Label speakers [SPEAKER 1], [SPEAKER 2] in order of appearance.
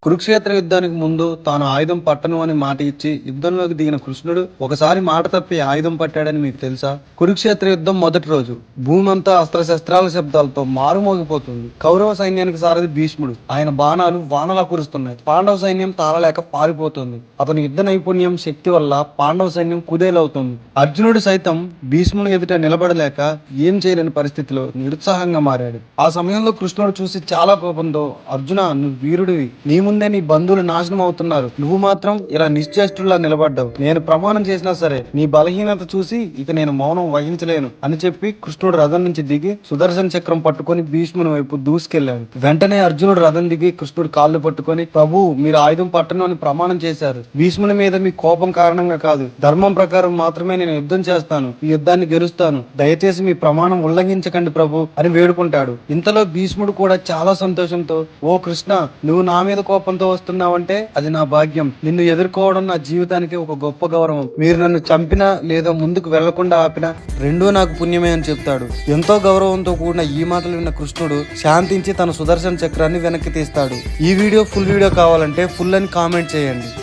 [SPEAKER 1] కురుక్షేత్ర యుద్ధానికి ముందు తాను ఆయుధం పట్టను అని మాట ఇచ్చి యుద్ధంలోకి దిగిన కృష్ణుడు ఒకసారి మాట తప్పి ఆయుధం పట్టాడని మీకు తెలుసా? కురుక్షేత్ర యుద్ధం మొదటి రోజు భూమంతా అస్త్రశస్త్రాల శబ్దాలతో మారుమోగిపోతుంది. కౌరవ సైన్యానికి సారథి భీష్ముడు. ఆయన బాణాలు వానలా కురుస్తున్నాయి. పాండవ సైన్యం తాళలేక పారిపోతుంది. అతని యుద్ధ నైపుణ్యం శక్తి వల్ల పాండవ సైన్యం కుదేలవుతుంది. అర్జునుడు సైతం భీష్ముని ఎదుట నిలబడలేక ఏం చేయలేని పరిస్థితిలో నిరుత్సాహంగా మారాడు. ఆ సమయంలో కృష్ణుడు చూసి చాలా కోపంతో, అర్జున, నువ్వు వీరుడివి, నీ ముందే నీ బంధువులు నాశనం అవుతున్నారు, నువ్వు మాత్రం ఇలా నిశ్చేష్టుల్లా నిలబడ్డావు. నేను ప్రమాణం చేసినా సరే నీ బలహీనత చూసి ఇక నేను మౌనం వహించలేను అని చెప్పి కృష్ణుడు రథం నుంచి దిగి సుదర్శన చక్రం పట్టుకొని భీష్ముని వైపు దూసుకెళ్లాడు. వెంటనే అర్జునుడు రథం దిగి కృష్ణుడు కాళ్ళు పట్టుకొని, ప్రభు, మీరు ఆయుధం పట్టను అని ప్రమాణం చేశారు. భీష్ముని మీద మీ కోపం కారణంగా కాదు, ధర్మం ప్రకారం మాత్రమే నేను యుద్ధం చేస్తాను, ఈ యుద్ధాన్ని గెలుస్తాను, దయచేసి మీ ప్రమాణం ఉల్లంఘించకండి ప్రభు అని వేడుకుంటాడు. ఇంతలో భీష్ముడు కూడా చాలా సంతోషంతో, ఓ కృష్ణ, నువ్వు నా మీద కోపంతో వస్తున్నావంటే అది నా భాగ్యం. నిన్ను ఎదుర్కోవడం నా జీవితానికి ఒక గొప్ప గౌరవం. మీరు నన్ను చంపినా లేదా ముందుకు వెళ్లకుండా ఆపినా రెండూ నాకు పుణ్యమే అని చెప్తాడు. ఎంతో గౌరవంతో కూడిన ఈ మాటలు విన్న కృష్ణుడు శాంతించి తన సుదర్శన చక్రాన్ని వెనక్కి తీస్తాడు. ఈ వీడియో ఫుల్ వీడియో కావాలంటే ఫుల్ అని కామెంట్ చేయండి.